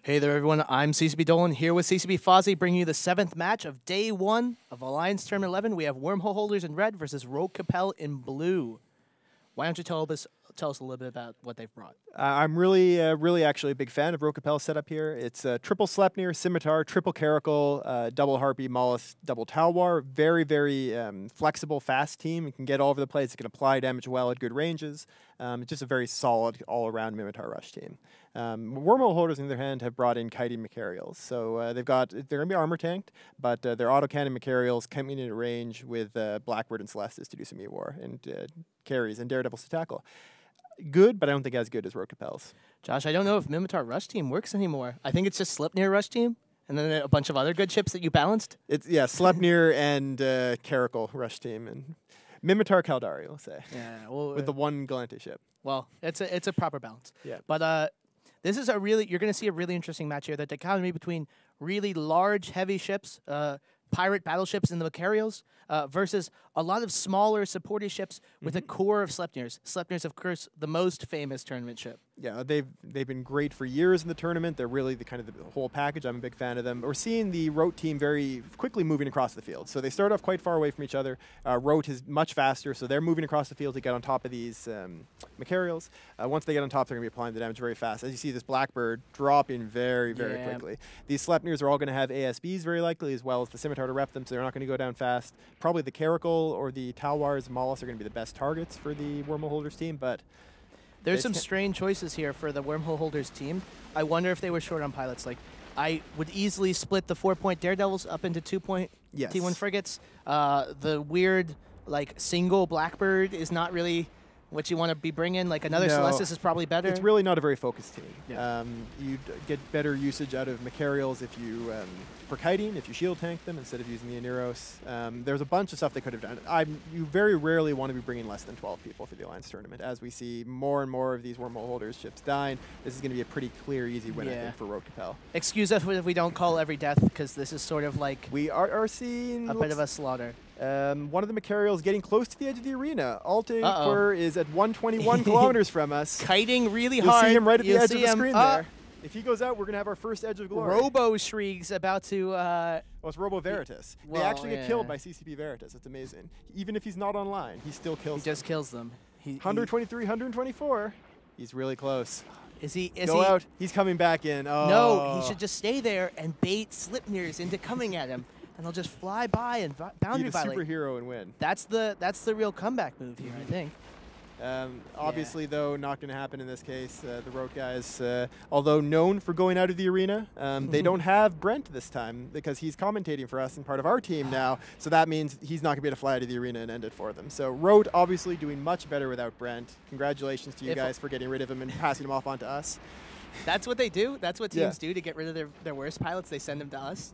Hey there, everyone. I'm CCB Dolan here with CCB Fozzie, bringing you the 7th match of Day 1 of Alliance Tournament 11. We have Wormhole holders in red versus Rote Kapelle in blue. Why don't you tell us a little bit about what they've brought? I'm really actually a big fan of Rote Kapelle's setup here. It's a triple Sleipnir, Scimitar, triple Caracal, double Harpy, Mollusk, double Talwar. Very, very flexible, fast team. It can get all over the place. It can apply damage well at good ranges. It's just a very solid, all-around Mimitar Rush team. Wormhole holders, on the other hand, have brought in kiting Macarials. So they're going to be armor tanked, but their autocannon Macarials coming in at range with Blackbird and Celestis to do some E-War and carries and Daredevils to tackle. Good, but I don't think as good as Rote Kapelle's. Josh, I don't know if Mimitar Rush Team works anymore. I think it's just Sleipnir Rush Team, and then a bunch of other good ships that you balanced. Yeah, Sleipnir and Caracal Rush Team, and Mimitar Caldari, we'll say. Yeah, well, with the one Galante ship. Well, it's a proper balance. Yeah. But this is you're going to see a really interesting match here. The dichotomy between really large, heavy ships, pirate battleships in the Macarials, versus a lot of smaller supporting ships with a core of Sleipnirs. Sleipnirs, of course, the most famous tournament ship. Yeah, they've been great for years in the tournament. They're really the whole package. I'm a big fan of them. We're seeing the Rote team very quickly moving across the field. So they start off quite far away from each other. Rote is much faster, so they're moving across the field to get on top of these Macarials. Once they get on top, they're going to be applying the damage very fast. As you see, this Blackbird drop in very, very quickly. These Sleipnirs are all going to have ASBs very likely, as well as the Scimitar to rep them, so they're not going to go down fast. Probably the Caracal or the Talwars, Mollusk are going to be the best targets for the Wormhole holders team, but there's some strange choices here for the Wormhole holders team. I wonder if they were short on pilots. Like, I would easily split the 4-point Daredevils up into 2-point T1 frigates. The weird, single Blackbird is not really what you want to be bringing. Like, another Celestis is probably better. It's really not a very focused team. Yeah. You'd get better usage out of Macarials if you, for kiting, if you shield tank them instead of using the Aneros. There's a bunch of stuff they could have done. You very rarely want to be bringing less than 12 people for the Alliance tournament. As we see more and more of these Wormhole holders ships dying, this is going to be a pretty clear, easy win, I think, for Rote Kapelle. Excuse us if we don't call every death, because this is sort of like we are seeing a bit of a slaughter. One of the Macarials getting close to the edge of the arena. ATXI is at 121 kilometers from us. Kiting really You'll hard. See him right at the edge of the screen there. If he goes out, we're going to have our first Edge of Glory. Robo Shriek's about to... well, it's Robo Veritas. They actually get killed by CCP Veritas. It's amazing. Even if he's not online, he still kills them. He just kills them. 123, 124. He's really close. Is he? Go out. He's coming back in. Oh. No, he should just stay there and bait Sleipnirs into coming at him. And they'll just fly by and boundary violate. Be the superhero and win. That's the real comeback move here, I think. Obviously, though, not going to happen in this case. The Rote guys, although known for going out of the arena, they don't have Brent this time because he's commentating for us and part of our team now. So that means he's not going to be able to fly out of the arena and end it for them. So Rote obviously doing much better without Brent. Congratulations to you guys for getting rid of him and passing him off onto us. That's what they do. That's what teams do to get rid of their worst pilots. They send them to us.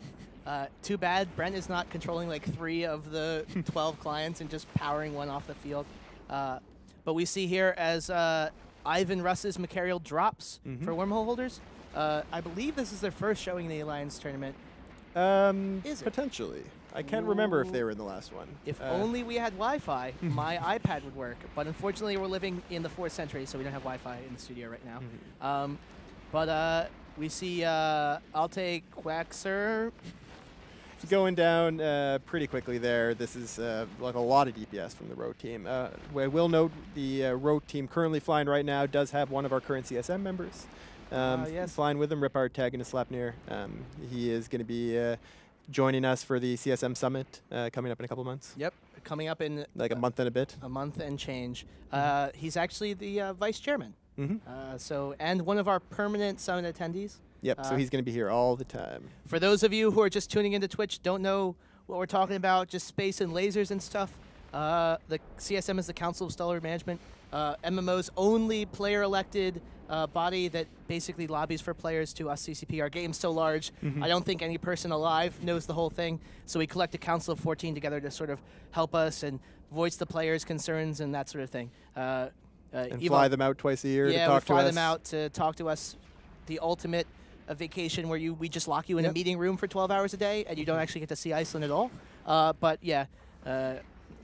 Too bad Brent is not controlling 3 of the 12 clients and just powering one off the field. But we see here as Ivan Russ's Macarial drops for Wormhole holders. I believe this is their first showing in the Alliance tournament. Is it? Potentially. I can't remember if they were in the last one. If only we had Wi-Fi, my iPad would work. But unfortunately, we're living in the 4th century, so we don't have Wi-Fi in the studio right now. But we see ATXI going down pretty quickly there. This is like a lot of DPS from the Rote team. I will note the Rote team currently flying right now does have one of our current CSM members flying with them, Ripard Tag and a Sleipnir. He is going to be joining us for the CSM Summit coming up in a couple months. Yep, coming up in like a month and a bit. A month and change. He's actually the vice chairman. And one of our permanent Summit attendees. Yep, so he's going to be here all the time. For those of you who are just tuning into Twitch, don't know what we're talking about, just space and lasers and stuff, the CSM is the Council of Stellar Management, MMO's only player-elected body that basically lobbies for players to us CCP. Our game's so large, I don't think any person alive knows the whole thing, so we collect a Council of 14 together to sort of help us and voice the players' concerns and that sort of thing. And fly them out twice a year to talk to us. Yeah, fly them out to talk to us. The ultimate vacation where we just lock you in a meeting room for 12 hours a day and you don't actually get to see Iceland at all. But yeah,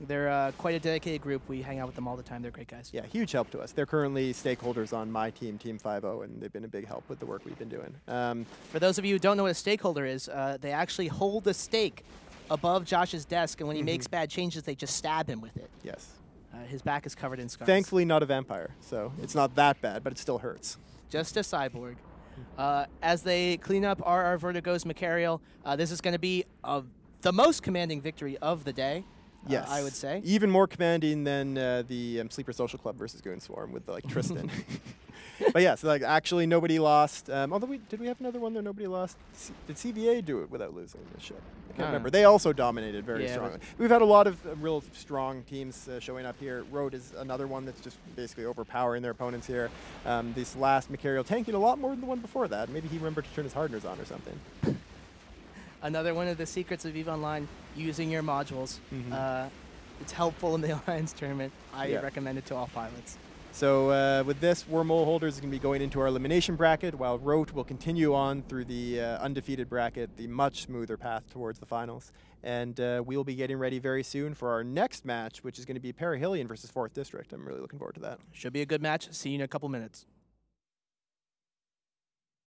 They're quite a dedicated group. We hang out with them all the time. They're great guys. Yeah, huge help to us. They're currently stakeholders on my team, Team 5-0, and they've been a big help with the work we've been doing. For those of you who don't know what a stakeholder is, they actually hold a stake above Josh's desk, and when he makes bad changes, they just stab him with it. Yes. His back is covered in scars. Thankfully, not a vampire, so it's not that bad, but it still hurts. Just a cyborg. As they clean up RR Vertigo's Macarial, this is going to be the most commanding victory of the day. Yes, I would say. Even more commanding than the Sleeper Social Club versus Goon Swarm with like Tristan. But yeah, so like actually nobody lost. Although did we have another one that nobody lost? Did CVA do it without losing this ship? I can't remember. They also dominated very strongly. We've had a lot of real strong teams showing up here. Rote is another one that's just basically overpowering their opponents here. This last Macarial tanking a lot more than the one before that. Maybe he remembered to turn his hardeners on or something. Another one of the secrets of EVE Online, using your modules. It's helpful in the Alliance tournament. I recommend it to all pilots. So with this, Wormhole holders are going to be going into our elimination bracket, while Rote will continue on through the undefeated bracket, the much smoother path towards the finals. And we will be getting ready very soon for our next match, which is going to be Perihelion versus 4th District. I'm really looking forward to that. Should be a good match. See you in a couple minutes.